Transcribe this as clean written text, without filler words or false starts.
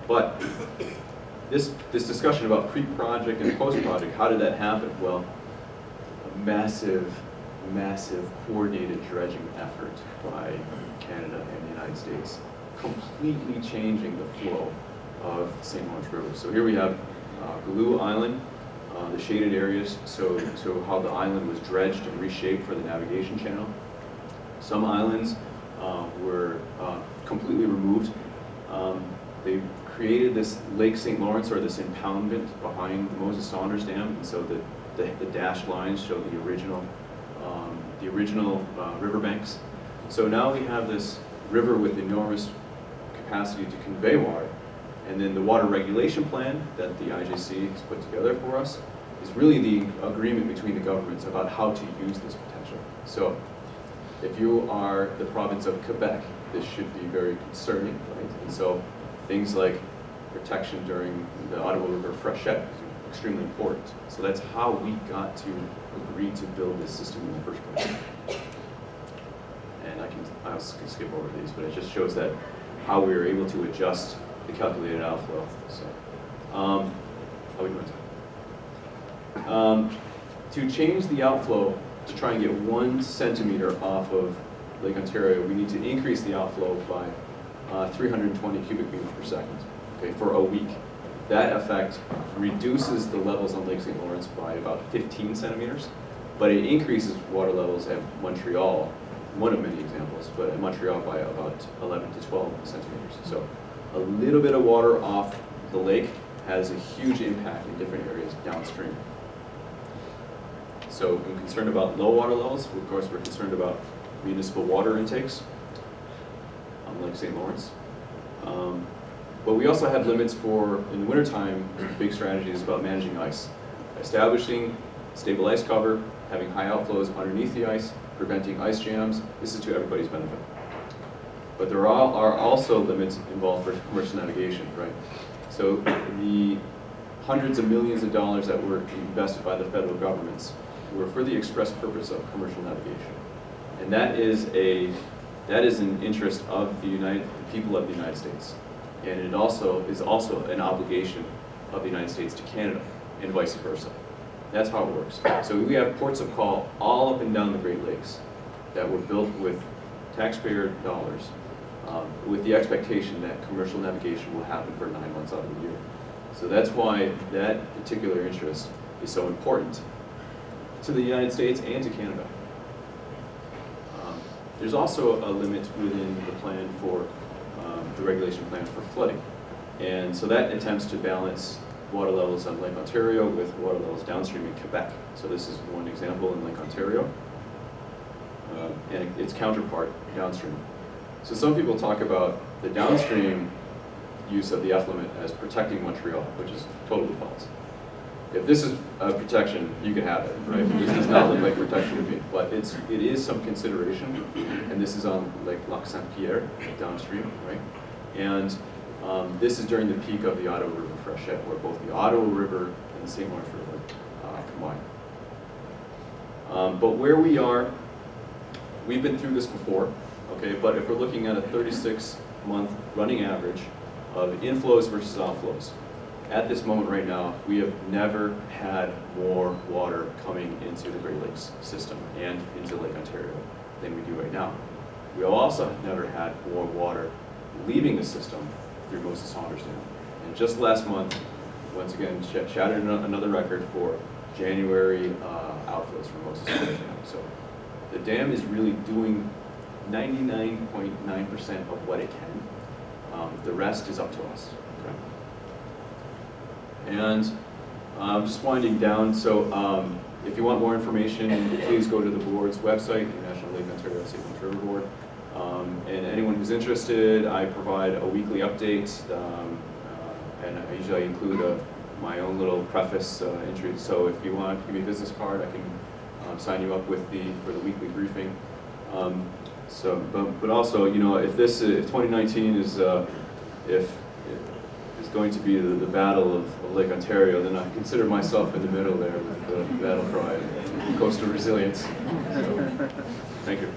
But this discussion about pre-project and post-project, how did that happen? Well, a massive coordinated dredging effort by Canada and the United States, completely changing the flow of the St. Lawrence River. So here we have Galoo Island, the shaded areas, so how the island was dredged and reshaped for the navigation channel. Some islands were completely removed. They created this Lake St. Lawrence, or this impoundment behind the Moses Saunders Dam, and so the dashed lines show the original riverbanks. So now we have this river with enormous capacity to convey water. And then the water regulation plan that the IJC has put together for us is really the agreement between the governments about how to use this potential. So if you are the province of Quebec, this should be very concerning, right? And so things like protection during the Ottawa River freshet is extremely important. So that's how we got to agree to build this system in the first place. And I'll skip over these, but it just shows that how we were able to adjust the calculated outflow. So, how we doing time? To change the outflow, to try and get 1 centimeter off of Lake Ontario, we need to increase the outflow by 320 cubic meters per second, okay, for a week. That effect reduces the levels on Lake St. Lawrence by about 15 centimeters, but it increases water levels at Montreal, one of many examples, but at Montreal by about 11 to 12 centimeters. So a little bit of water off the lake has a huge impact in different areas downstream. So I'm concerned about low water levels. Of course, we're concerned about municipal water intakes on Lake St. Lawrence. But we also have limits for, in the wintertime, big strategy is about managing ice. Establishing stable ice cover, having high outflows underneath the ice, preventing ice jams. This is to everybody's benefit. But there are also limits involved for commercial navigation, right? So the hundreds of millions of dollars that were invested by the federal governments were for the express purpose of commercial navigation. And that is an interest of the people of the United States. And it also is an obligation of the United States to Canada, and vice versa. That's how it works. So we have ports of call all up and down the Great Lakes that were built with taxpayer dollars, with the expectation that commercial navigation will happen for 9 months out of the year. So that's why that particular interest is so important to the United States and to Canada. There's also a limit within the plan for the regulation plan for flooding. And so that attempts to balance water levels on Lake Ontario with water levels downstream in Quebec. So this is one example in Lake Ontario, and its counterpart downstream. So some people talk about the downstream use of the effluent as protecting Montreal, which is totally false. If this is a protection, you can have it, right? This does not look like protection to me, but it is some consideration, and this is on Lake Lac Saint-Pierre, downstream, right? And this is during the peak of the Ottawa River freshet, where both the Ottawa River and the St. Lawrence River combine. But where we are, we've been through this before, okay? But if we're looking at a 36-month running average of inflows versus outflows, at this moment right now, we have never had more water coming into the Great Lakes system and into Lake Ontario than we do right now. We also never had more water leaving the system through Moses Saunders Dam. And just last month, once again, shattered another record for January outflows from Moses Saunders Dam. So the dam is really doing 99.9% of what it can. The rest is up to us. Okay? And just winding down, so if you want more information, please go to the board's website, the National Lake Ontario St. Lawrence River Board. And anyone who's interested, I provide a weekly update, and I usually include my own little preface entry. So if you want to give me a business card, I can sign you up with for the weekly briefing. But also, you know, if 2019 is going to be the battle of Lake Ontario, then I consider myself in the middle there with the battle cry of coastal resilience. So, thank you.